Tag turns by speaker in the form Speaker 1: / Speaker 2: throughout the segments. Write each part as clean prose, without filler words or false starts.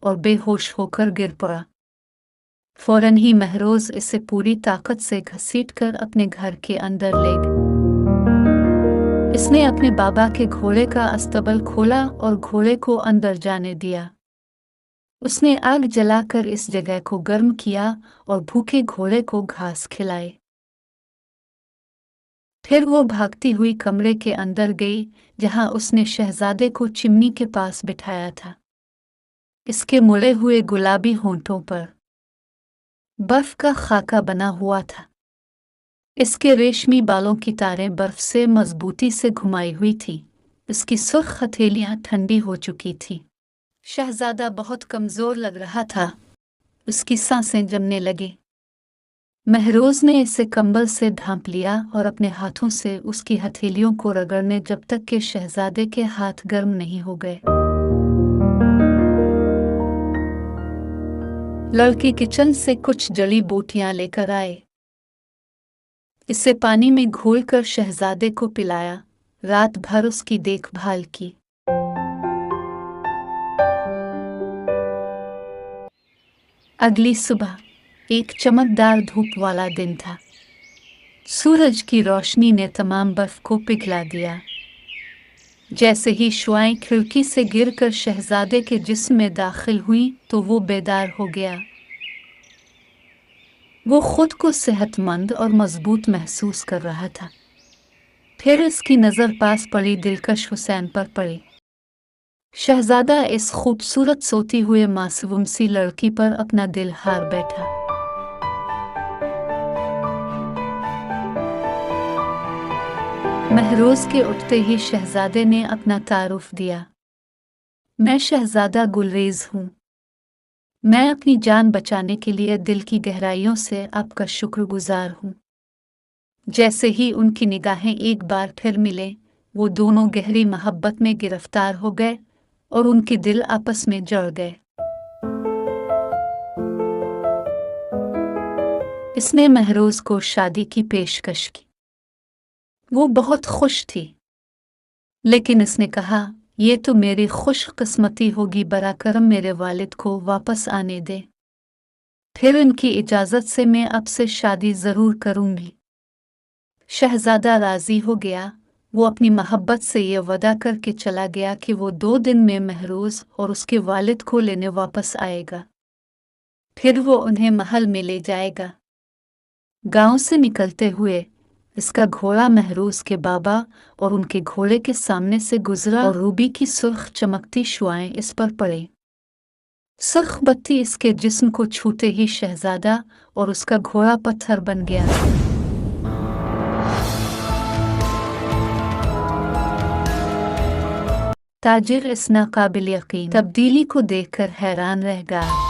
Speaker 1: और बेहोश होकर गिर पड़ा। फौरन ही महरोज इसे पूरी ताकत से घसीटकर अपने घर के अंदर ले गया। इसने अपने बाबा के घोड़े का अस्तबल खोला और घोड़े को अंदर जाने दिया। उसने आग जलाकर इस जगह को गर्म किया और भूखे घोड़े को घास खिलाई। फिर वो भागती हुई कमरे के अंदर गई, जहां उसने शहजादे को चिमनी के पास बिठाया था। इसके मुड़े हुए गुलाबी होंठों पर बर्फ का खाका बना हुआ था। इसके रेशमी बालों की तारें बर्फ से मजबूती से घुमाई हुई थी। इसकी सुर्ख हथेलियां ठंडी हो चुकी थी। शहजादा बहुत कमजोर लग रहा था। उसकी सांसें जमने लगी। महरोज ने इसे कंबल से ढांप लिया और अपने हाथों से उसकी हथेलियों को रगड़ने जब तक कि शहजादे के हाथ गर्म नहीं हो गए। लड़की किचन से कुछ जड़ी बूटियां लेकर आए। इसे पानी में घोलकर शहजादे को पिलाया। रात भर उसकी देखभाल की। अगली सुबह एक चमकदार धूप वाला दिन था। सूरज की रोशनी ने तमाम बर्फ को पिघला दिया। जैसे ही शुआएं खिड़की से गिरकर शहजादे के जिस्म में दाखिल हुई तो वो बेदार हो गया। वो खुद को सेहतमंद और मजबूत महसूस कर रहा था। फिर इसकी नज़र पास पड़ी दिलकश हुसैन पर पड़ी। शहजादा इस खूबसूरत सोती हुए मासूम सी लड़की पर अपना दिल हार बैठा। महरोज के उठते ही शहजादे ने अपना तारुफ दिया। मैं शहजादा गुलरेज हूँ। मैं अपनी जान बचाने के लिए दिल की गहराइयों से आपका शुक्रगुजार हूँ। जैसे ही उनकी निगाहें एक बार फिर मिले, वो दोनों गहरी मोहब्बत में गिरफ्तार हो गए और उनके दिल आपस में जड़ गए। इसने महरोज को शादी की पेशकश की। वो बहुत खुश थी, लेकिन इसने कहा, ये तो मेरी खुशकिस्मती होगी, बरा करम मेरे वालिद को वापस आने दे, फिर इनकी इजाज़त से मैं अब से शादी ज़रूर करूँगी। शहजादा राज़ी हो गया। वो अपनी मोहब्बत से ये वादा करके चला गया कि वो 2 दिन में महरोज और उसके वालिद को लेने वापस आएगा। फिर वो उन्हें महल में ले जाएगा। गांव से निकलते हुए इसका घोड़ा महरोज के बाबा और उनके घोड़े के सामने से गुजरा और रूबी की सुर्ख चमकती शुआएं इस पर पड़ी। सुर्ख बत्ती इसके जिस्म को छूते ही शहजादा और उसका घोड़ा पत्थर बन गया। ताजिर इस नाकाबिल यकीन तब्दीली को देखकर हैरान रह गया।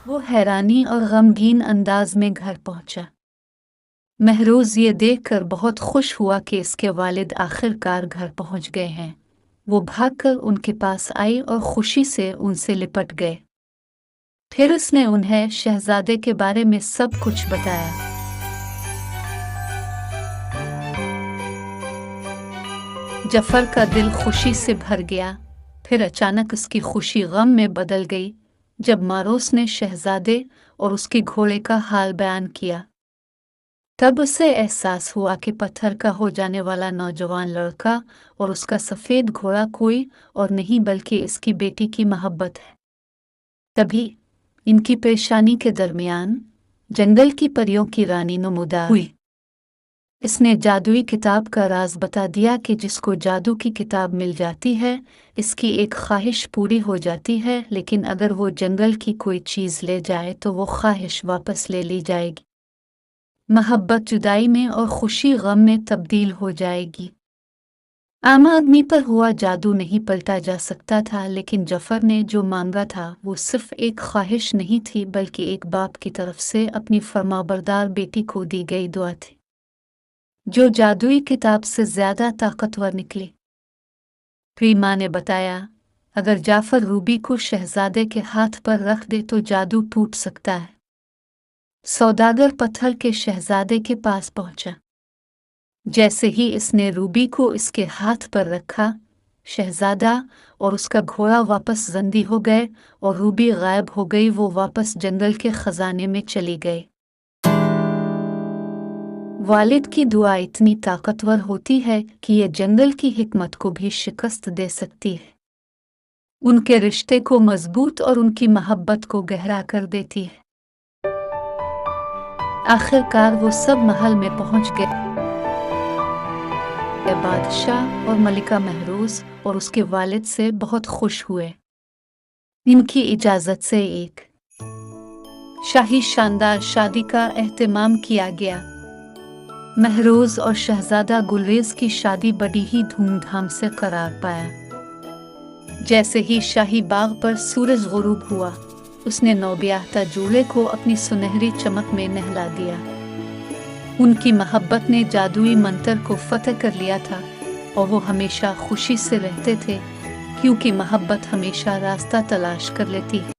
Speaker 1: वो हैरानी और गमगीन अंदाज में घर पहुंचा। महरोज ये देखकर बहुत खुश हुआ कि इसके वालिद आखिरकार घर पहुंच गए हैं। वो भागकर उनके पास आई और खुशी से उनसे लिपट गए। फिर उसने उन्हें शहजादे के बारे में सब कुछ बताया। जफर का दिल खुशी से भर गया। फिर अचानक उसकी खुशी गम में बदल गई जब मारोस ने शहजादे और उसके घोड़े का हाल बयान किया। तब उसे एहसास हुआ कि पत्थर का हो जाने वाला नौजवान लड़का और उसका सफ़ेद घोड़ा कोई और नहीं बल्कि इसकी बेटी की मोहब्बत है। तभी इनकी परेशानी के दरमियान जंगल की परियों की रानी नमूदार हुई। इसने जादुई किताब का राज बता दिया कि जिसको जादू की किताब मिल जाती है, इसकी एक ख्वाहिश पूरी हो जाती है, लेकिन अगर वो जंगल की कोई चीज़ ले जाए तो वो ख्वाहिश वापस ले ली जाएगी। मोहब्बत जुदाई में और खुशी गम में तब्दील हो जाएगी। आम आदमी पर हुआ जादू नहीं पलटा जा सकता था, लेकिन जफर ने जो मांगा था वो सिर्फ एक ख्वाहिश नहीं थी, बल्कि एक बाप की तरफ से अपनी फरमाबरदार बेटी को दी गई दुआ थी, जो जादुई किताब से ज्यादा ताकतवर निकली। प्रीमा ने बताया, अगर जाफर रूबी को शहजादे के हाथ पर रख दे तो जादू टूट सकता है। सौदागर पत्थर के शहजादे के पास पहुंचा। जैसे ही इसने रूबी को इसके हाथ पर रखा, शहजादा और उसका घोड़ा वापस जिंदा हो गए और रूबी गायब हो गई। वो वापस जंगल के खजाने में चली गई। वालिद की दुआ इतनी ताकतवर होती है कि ये जंगल की हिकमत को भी शिकस्त दे सकती है, उनके रिश्ते को मजबूत और उनकी मोहब्बत को गहरा कर देती है। आखिरकार वो सब महल में पहुंच गए। बादशाह और मलिका महरूज और उसके वालिद से बहुत खुश हुए। इनकी इजाजत से एक शाही शानदार शादी का एहतमाम किया गया। महरूज और शहजादा गुलरेज की शादी बड़ी ही धूमधाम से करार पाया। जैसे ही शाही बाग पर सूरज गुरूब हुआ, उसने नौब्याहता दूल्हे को अपनी सुनहरी चमक में नहला दिया। उनकी मोहब्बत ने जादुई मंत्र को फतह कर लिया था और वो हमेशा खुशी से रहते थे, क्योंकि मोहब्बत हमेशा रास्ता तलाश कर लेती है।